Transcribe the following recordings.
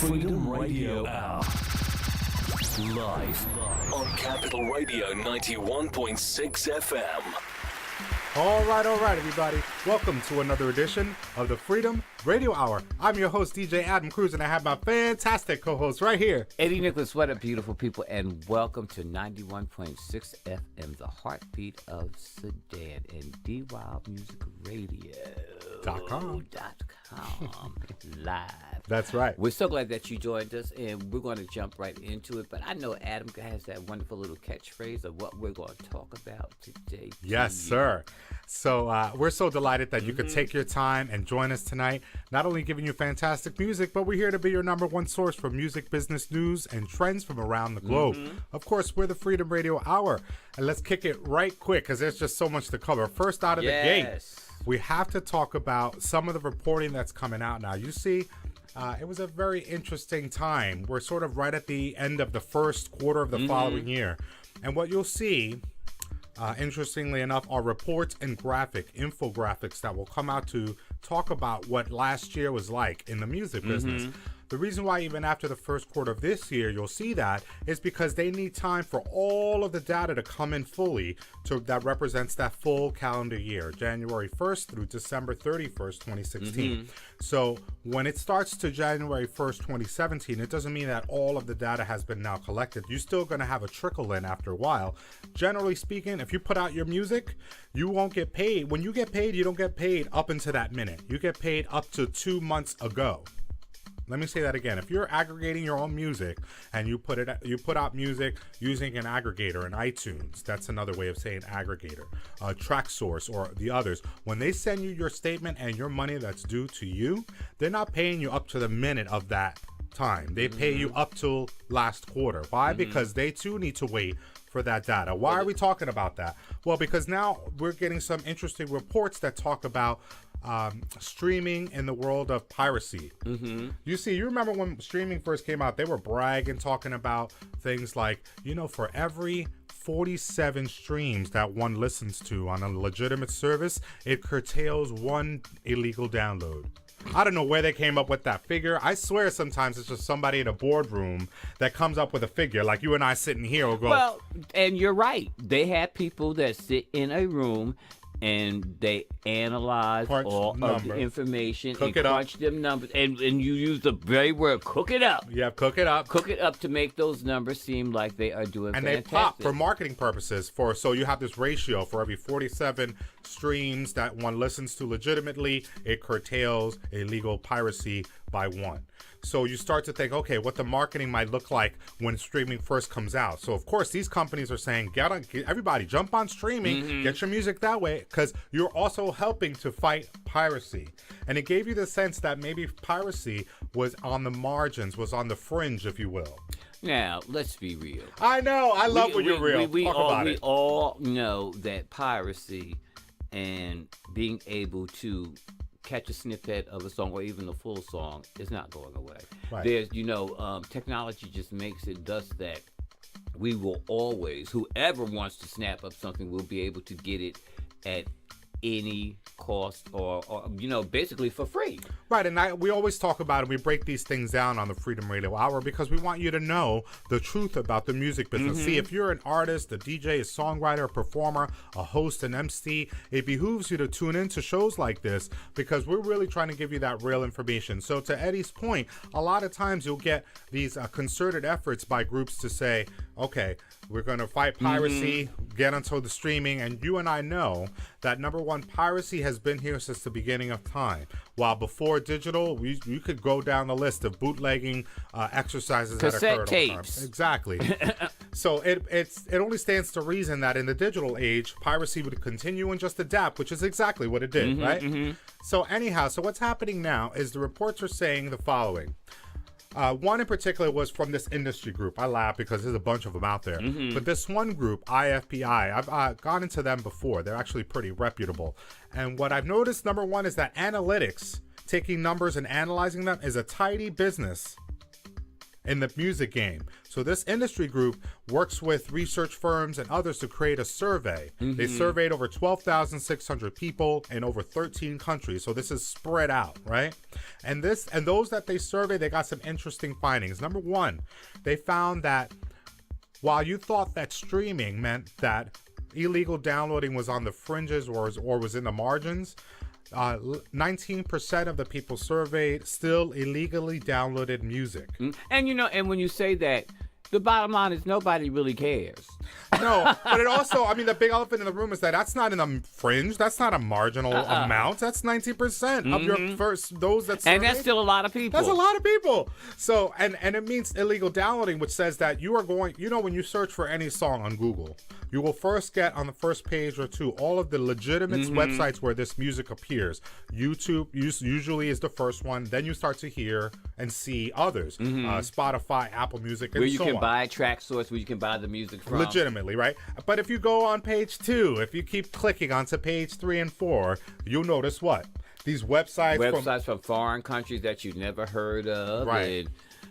Freedom Radio Hour. Live on Capital Radio 91.6 FM. All right, everybody. Welcome to another edition of the Freedom Radio Hour. I'm your host, DJ Adam Cruz, and I have my fantastic co-host right here, Eddie Nicholas. What up, beautiful people, and welcome to 91.6 FM, the Heartbeat of Sudan, and D-Wild Music Radio.com live. That's right. We're so glad that you joined us, and we're going to jump right into it. But I know Adam has that wonderful little catchphrase of what we're going to talk about today. Yes, sir. So we're so delighted that you could take your time and join us tonight. Not only giving you fantastic music, but we're here to be your number one source for music, business, news, and trends from around the globe. Of course, we're the Freedom Radio Hour. And let's kick it right quick because there's just so much to cover. First out of the gate, we have to talk about some of the reporting that's coming out now. You see, it was a very interesting time. We're sort of right at the end of the first quarter of the following year. And what you'll see, interestingly enough, are reports and infographics that will come out to talk about what last year was like in the music business. The reason why even after the first quarter of this year you'll see that is because they need time for all of the data to come in fully that represents that full calendar year, January 1st through December 31st, 2016. So when it starts to January 1st, 2017, it doesn't mean that all of the data has been now collected. You're still going to have a trickle in after a while. Generally speaking, if you put out your music, you won't get paid. When you get paid, you don't get paid up into that minute. You get paid up to 2 months ago. Let me say that again. If you're aggregating your own music and you put out music using an aggregator in iTunes, that's another way of saying aggregator, TrackSource or the others, when they send you your statement and your money that's due to you, they're not paying you up to the minute of that time. They pay you up till last quarter. Why? Because they too need to wait for that data. Why are we talking about that? Well, because now we're getting some interesting reports that talk about streaming in the world of piracy. You remember when streaming first came out, they were bragging, talking about things like, for every 47 streams that one listens to on a legitimate service, it curtails one illegal download. I don't know where they came up with that figure. I swear sometimes it's just somebody in a boardroom that comes up with a figure, like you and I sitting here will go. Well, and you're right. They have people that sit in a room and they analyze all of the information and crunch them numbers. And you use the very word, cook it up. Yeah, cook it up. Cook it up to make those numbers seem like they are doing fantastic. And they pop for marketing purposes. So you have this ratio for every 47 streams that one listens to legitimately, it curtails illegal piracy by one. So you start to think, okay, what the marketing might look like when streaming first comes out. So of course these companies are saying, everybody jump on streaming, get your music that way, because you're also helping to fight piracy. And it gave you the sense that maybe piracy was on the margins, was on the fringe, if you will. Now, let's be real. I know. I love when you're real. We all know that piracy and being able to catch a snippet of a song or even the full song is not going away. Right. There's, technology just makes it thus that we will always, whoever wants to snap up something will be able to get it at any cost or basically for free. Right, and we always talk about it. We break these things down on the Freedom Radio Hour because we want you to know the truth about the music business. See, if you're an artist, a DJ, a songwriter, a performer, a host, an MC, it behooves you to tune in to shows like this because we're really trying to give you that real information. So to Eddie's point, a lot of times you'll get these concerted efforts by groups to say, okay, we're going to fight piracy, get onto the streaming, and you and I know that number one, piracy has been here since the beginning of time. While before digital, you could go down the list of bootlegging exercises cassette that occurred tapes. Exactly. So it only stands to reason that in the digital age, piracy would continue and just adapt, which is exactly what it did, right? So anyhow, so what's happening now is the reports are saying the following. One in particular was from this industry group. I laugh because there's a bunch of them out there. But this one group, IFPI, I've gone into them before. They're actually pretty reputable. And what I've noticed, number one, is that analytics, taking numbers and analyzing them, is a tidy business. in the music game. So this industry group works with research firms and others to create a survey. They surveyed over 12,600 people in over 13 countries. So this is spread out, right? And those that they surveyed, they got some interesting findings. Number one, they found that while you thought that streaming meant that illegal downloading was on the fringes or was in the margins, 19% of the people surveyed still illegally downloaded music. And and when you say that, the bottom line is nobody really cares. No, but it also, I mean, the big elephant in the room is that that's not in the fringe. That's not a marginal amount. That's 19% of your those that surveyed. And that's still a lot of people. That's a lot of people. So, and it means illegal downloading, which says that you are going, when you search for any song on Google, you will first get on the first page or two all of the legitimate websites where this music appears. YouTube usually is the first one. Then you start to hear and see others. Spotify, Apple Music, and where you so can on. buy track source, where you can buy the music from. Legitimately, right? But if you go on page 2, if you keep clicking onto page 3 and 4, you'll notice what? These websites from foreign countries that you've never heard of. Right.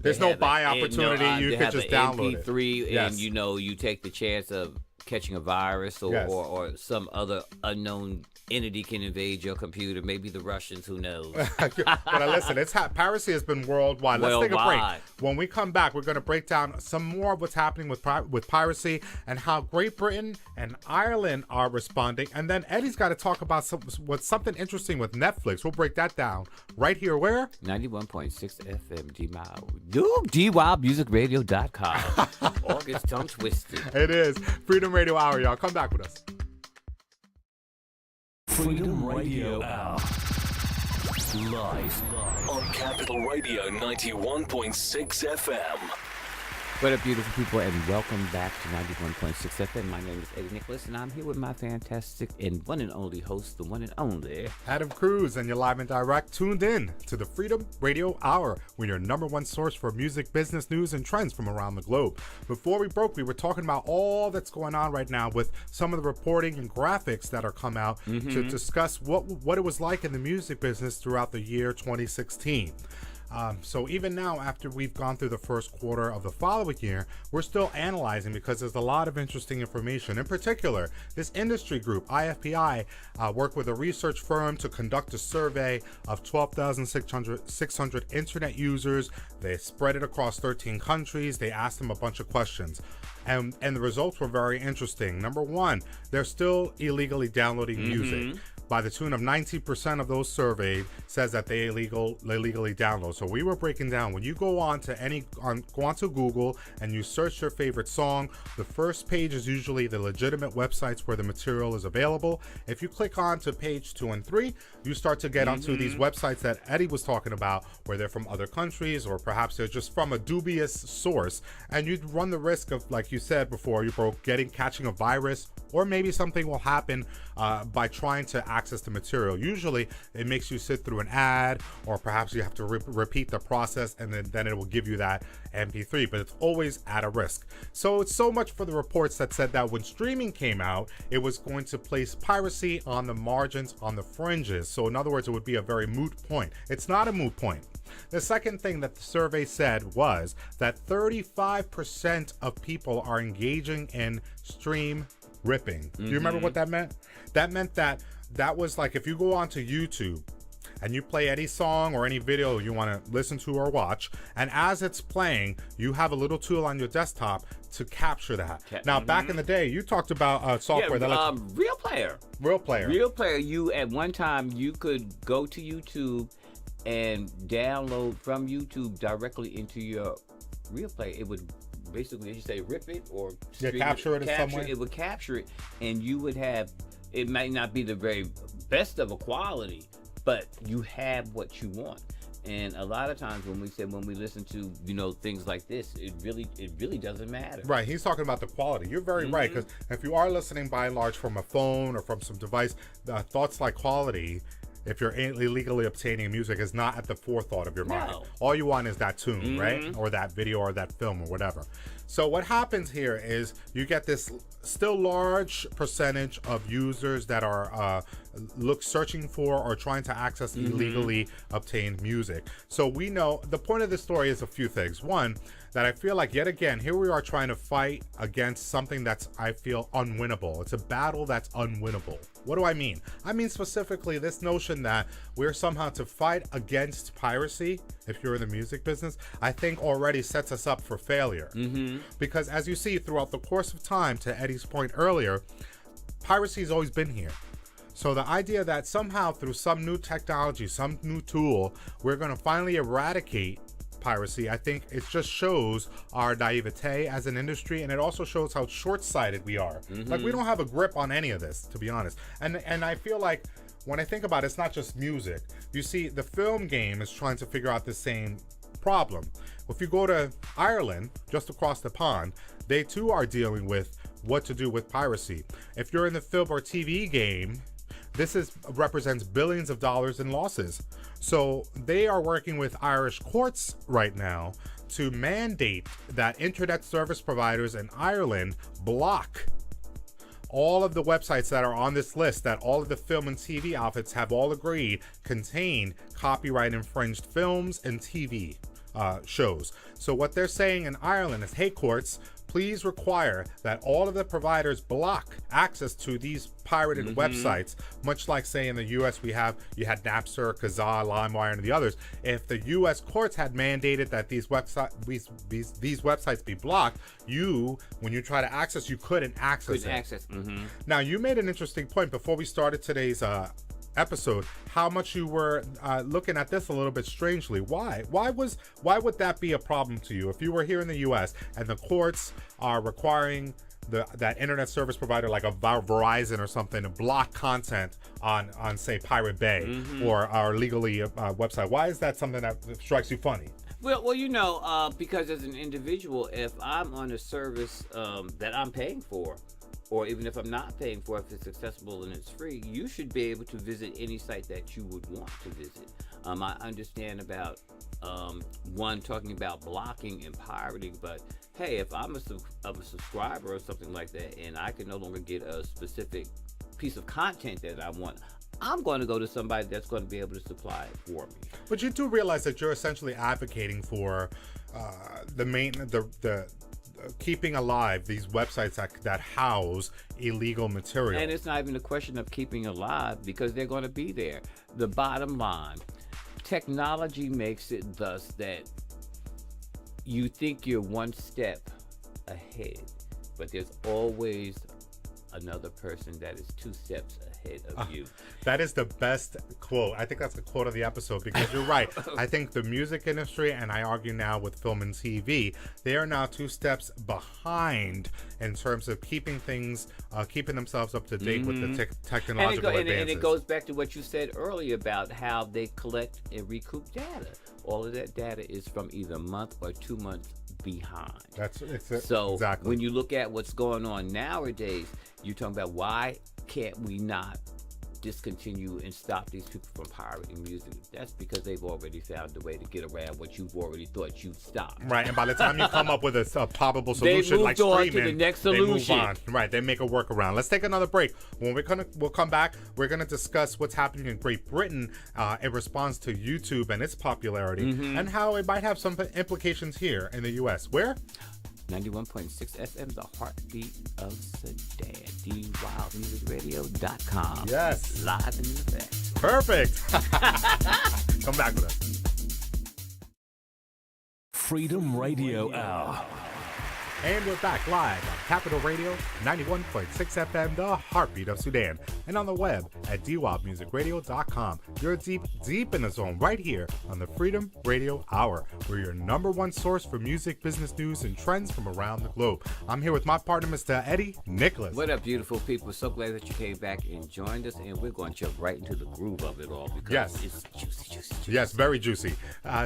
There's no buy opportunity. You can just download it. MP3, Yes. and you take the chance of catching a virus or some other unknown entity can invade your computer. Maybe the Russians, who knows? But listen, piracy has been worldwide. Let's take a break. When we come back, we're going to break down some more of what's happening with piracy and how Great Britain and Ireland are responding. And then Eddie's got to talk about something interesting with Netflix. We'll break that down right here. Where? 91.6 FM DWOWmusicradio.com. August tongue twisted. It is Freedom Radio Hour, y'all. Come back with us. Freedom Radio Hour. Live on Capital Radio 91.6 FM. What up, beautiful people, and welcome back to 91.6 FM. My name is Eddie Nicholas, and I'm here with my fantastic and one and only host, the one and only Adam Cruz, and you're live and direct, tuned in to the Freedom Radio Hour. We're your number one source for music, business, news, and trends from around the globe. Before we broke, we were talking about all that's going on right now with some of the reporting and graphics that are come out to discuss what it was like in the music business throughout the year 2016. So even now, after we've gone through the first quarter of the following year, we're still analyzing because there's a lot of interesting information. In particular, this industry group, IFPI, worked with a research firm to conduct a survey of 12,600 internet users. They spread it across 13 countries. They asked them a bunch of questions. And the results were very interesting. Number one, they're still illegally downloading music. By the tune of 90% of those surveyed says that they illegally download. So we were breaking down, when you go onto Google and you search your favorite song, the first page is usually the legitimate websites where the material is available. If you click on to page 2 and 3, you start to get onto these websites that Eddie was talking about, where they're from other countries, or perhaps they're just from a dubious source, and you'd run the risk of, like you said before, catching a virus, or maybe something will happen by trying to access the material. Usually it makes you sit through an ad, or perhaps you have to repeat the process, and then it will give you that MP3, but it's always at a risk. So it's so much for the reports that said that when streaming came out, it was going to place piracy on the margins, on the fringes. So in other words, it would be a very moot point. It's not a moot point. The second thing that the survey said was that 35% of people are engaging in stream ripping. Do you remember what that meant? That meant that was like, if you go onto YouTube and you play any song or any video you want to listen to or watch, and as it's playing, you have a little tool on your desktop to capture that. Now, back in the day, you talked about software that Real Player. Real Player. You at one time you could go to YouTube and download from YouTube directly into your Real Player. It would basically, as you say, rip it or capture it in some way. It would capture it, and you would have. It might not be the very best of a quality, but you have what you want. And a lot of times when we listen to things like this, it really doesn't matter. Right. He's talking about the quality. You're very right, because if you are listening by and large from a phone or from some device, thoughts like quality, if you're illegally obtaining music, is not at the forethought of your mind. All you want is that tune, right? Or that video or that film or whatever. So what happens here is you get this still large percentage of users that are searching for or trying to access illegally obtained music. So we know the point of this story is a few things. One, that I feel like, yet again, here we are trying to fight against something that's, I feel, unwinnable. It's a battle that's unwinnable. What do I mean? I mean specifically this notion that we're somehow to fight against piracy, if you're in the music business, I think already sets us up for failure. Because as you see throughout the course of time, to Eddie's point earlier, piracy has always been here. So the idea that somehow through some new technology, some new tool, we're going to finally eradicate piracy, I think it just shows our naivete as an industry, and it also shows how short-sighted we are. Like, we don't have a grip on any of this, to be honest. And I feel like when I think about it, it's not just music. You see, the film game is trying to figure out the same problem. If you go to Ireland, just across the pond, they too are dealing with what to do with piracy. If you're in the film or TV game, this represents billions of dollars in losses. So they are working with Irish courts right now to mandate that internet service providers in Ireland block all of the websites that are on this list that all of the film and TV outfits have all agreed contain copyright infringed films and TV shows. So what they're saying in Ireland is, hey, courts, please require that all of the providers block access to these pirated websites, much like, say, in the U.S. you had Napster, Kazaa, LimeWire, and the others. If the U.S. courts had mandated that these websites be blocked, when you try to access, you couldn't access it. Now, you made an interesting point before we started today's episode, how much you were looking at this a little bit strangely. Why would that be a problem to you if you were here in the U.S. and the courts are requiring that internet service provider like a Verizon or something to block content on say Pirate Bay or our legally website? Why is that something that strikes you funny? Well, because as an individual, if I'm on a service that I'm paying for, or even if I'm not paying for it, if it's accessible and it's free, you should be able to visit any site that you would want to visit. I understand about one talking about blocking and pirating, but hey, if I'm a subscriber or something like that, and I can no longer get a specific piece of content that I want, I'm going to go to somebody that's going to be able to supply it for me. But you do realize that you're essentially advocating for keeping alive these websites that house illegal material. And it's not even a question of keeping alive, because they're going to be there. The bottom line, technology makes it thus that you think you're one step ahead, but there's always another person that is 2 steps ahead of you. That is the best quote. I think that's the quote of the episode, because you're right. I think the music industry, and I argue now with film and TV, they are now 2 steps behind in terms of keeping themselves up to date with the technological advances. And it goes back to what you said earlier about how they collect and recoup data. All of that data is from either a month or 2 months behind. So exactly. When you look at what's going on nowadays, you're talking about why can't we not discontinue and stop these people from pirating music? That's because they've already found a way to get around what you've already thought you'd stop. Right, and by the time you come up with a probable solution like streaming, to the next solution. They move on. Right, they make a workaround. Let's take another break. When we'll come back, we're gonna discuss what's happening in Great Britain in response to YouTube and its popularity, and how it might have some implications here in the U.S. Where? 91.6 FM, the Heartbeat of Sudan. DWildmusicradio.com. Yes. Live in effect. Perfect. Come back with us. Freedom Radio Hour. And we're back live on Capital Radio, 91.6 FM, the Heartbeat of Sudan, and on the web at dwildmusicradio.com. You're deep in the zone right here on the Freedom Radio Hour. We're your #1 source for music, business news, and trends from around the globe. I'm here with my partner, Mr. Eddie Nicholas. What up, beautiful people? So glad that you came back and joined us, and we're going to jump right into the groove of it all, because it's juicy. Yes, very juicy.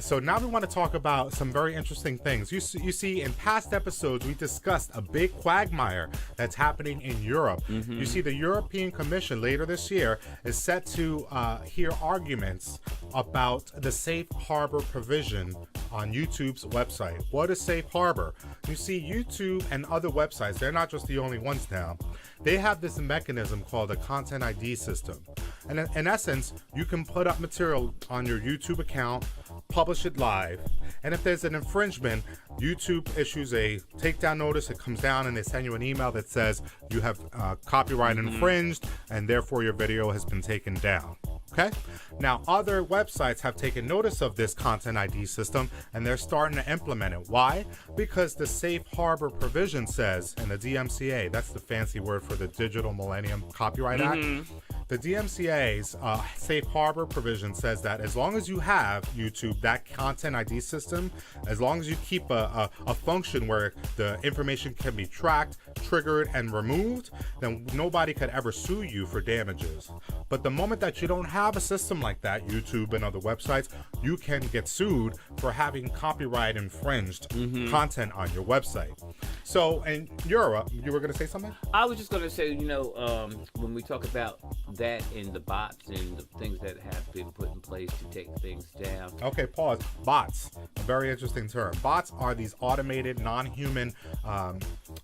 So now we want to talk about some very interesting things. You see, in past episodes, we discussed a big quagmire that's happening in Europe. You see, the European Commission later this year is set to hear arguments about the safe harbor provision on YouTube's website. What is safe harbor? You see, YouTube and other websites, they're not just the only ones now. They have this mechanism called a content ID system. And in essence, you can put up material on your YouTube account, publish it live, And if there's an infringement, YouTube issues a takedown notice. It comes down and they send you an email that says you have copyright infringed and therefore your video has been taken down. Okay? Now, other websites have taken notice of this content ID system and they're starting to implement it. Why? Because the safe harbor provision says in the DMCA, that's the fancy word for the Digital Millennium Copyright Act. The DMCA's safe harbor provision says that as long as you have YouTube, that content ID system, as long as you keep a function where the information can be tracked, triggered, and removed, then nobody could ever sue you for damages. But the moment that you don't have a system like that, YouTube and other websites, you can get sued for having copyright infringed content on your website. So in Europe, you were going to say something? I was just going to say, when we talk about that and the bots and the things that have been put in place to take things down. Okay, pause. Bots, a very interesting term. Bots are these automated, non-human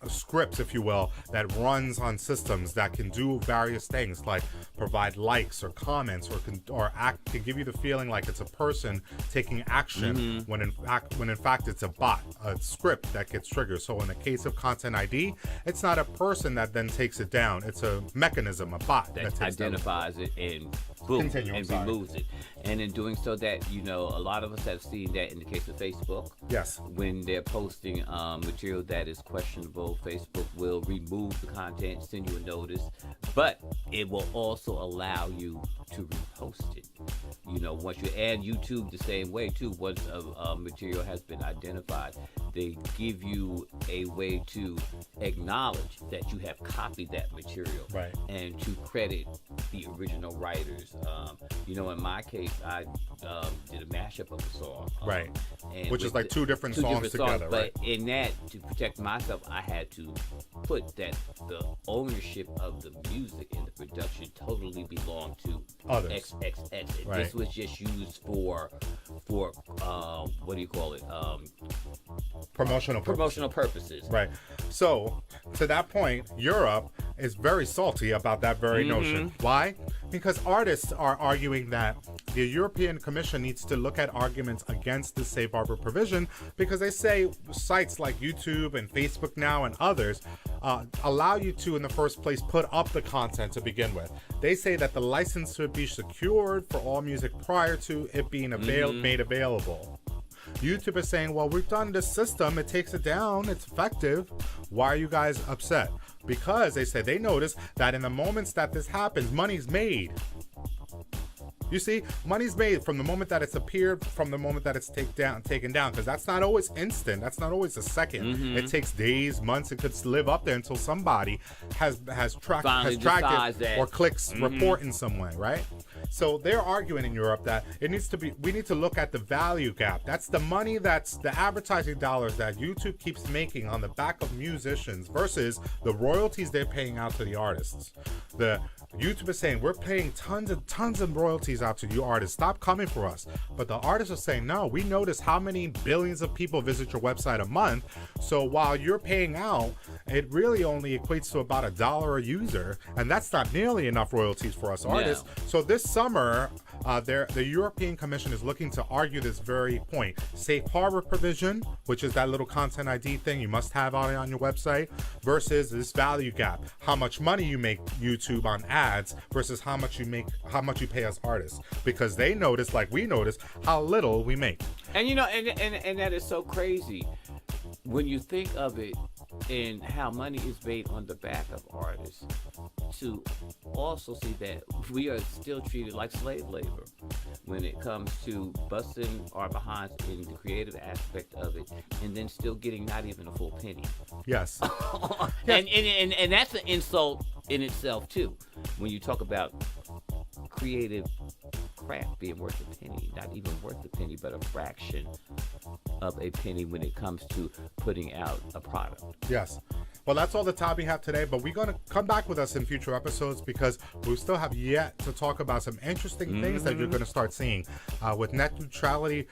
scripts, if you will, that runs on systems that can do various things like provide likes or comments or act to give you the feeling like it's a person taking action when in fact it's a bot, a script that gets triggered. So in the case of Content ID, it's not a person that then takes it down. It's a mechanism, a bot that identifies it and boom, and removes it. And in doing so, that a lot of us have seen that in the case of Facebook. Yes. When they're posting material that is questionable, Facebook will remove the content, send you a notice, but it will also allow you to repost it. Once you add YouTube the same way too. Once a material has been identified, they give you a way to acknowledge that you have copied that material, right, and to credit the original writers. In my case, I did a mashup of a song, right, and which is like two different songs together, but right? in that, to protect myself, I had to put that the ownership of the music and the production totally belonged to others. XXX. Right. This was just used for what do you call it? Promotional purposes. Right. So, to that point, Europe is very salty about that very notion. Why? Because artists are arguing that the European Commission needs to look at arguments against the safe harbor provision, because they say sites like YouTube and Facebook now and others allow you to, in the first place, put up the content to begin with. They say that the license should be secured for all music prior to it being made available. YouTube is saying, well, we've done this system, it takes it down, it's effective. Why are you guys upset? Because they say they notice that in the moments that this happens, money's made. You see, money's made from the moment that it's appeared, from the moment that it's taken down, because that's not always instant. That's not always a second. It takes days, months. It could live up there until somebody has tracked it or clicks report in some way, right? So they're arguing in Europe that we need to look at the value gap. That's the money, that's the advertising dollars that YouTube keeps making on the back of musicians versus the royalties they're paying out to the artists. The YouTube is saying, we're paying tons of royalties out to you artists. Stop coming for us. But the artists are saying, no, we notice how many billions of people visit your website a month. So while you're paying out, it really only equates to about $1 a user. And that's not nearly enough royalties for us artists. No. So this summer, the European Commission is looking to argue this very point. Safe harbor provision, which is that little content ID thing you must have on your website, versus this value gap. How much money you make YouTube on ads versus how much you pay us artists, because they notice, like we notice, how little we make. And and that is so crazy when you think of it, and how money is made on the back of artists, to also see that we are still treated like slave labor when it comes to busting our behinds in the creative aspect of it, and then still getting not even a full penny. Yes. And that's an insult in itself too, when you talk about creative craft being worth a penny, not even worth a penny, but a fraction of a penny when it comes to putting out a product. Yes. Well, that's all the time we have today, but we're going to come back with us in future episodes because we still have yet to talk about some interesting things that you're going to start seeing with net neutrality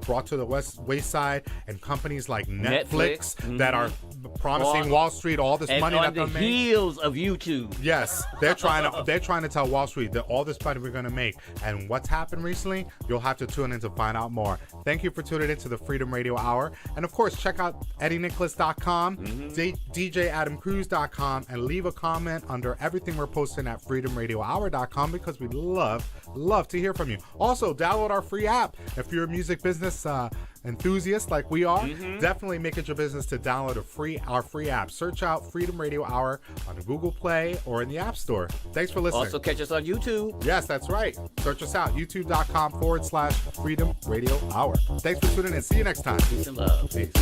brought to the wayside, and companies like Netflix that are promising Wall Street all this money that they're making. On the heels of YouTube. Yes, they're trying to tell Wall Street that all this money we're going to make. And what's happened recently, you'll have to tune in to find out more. Thank you for tuning in to the Freedom Radio Hour. And of course, check out EddieNicholas.com, DJAdamCruz.com, and leave a comment under everything we're posting at FreedomRadioHour.com because we'd love to hear from you. Also, download our free app. If you're a music business enthusiast like we are, definitely make it your business to download our free app. Search out Freedom Radio Hour on Google Play or in the App Store. Thanks for listening. Also catch us on YouTube. Yes, that's right. Search us out, youtube.com/Freedom Radio Hour. Thanks for tuning in. See you next time. Peace and love. Peace.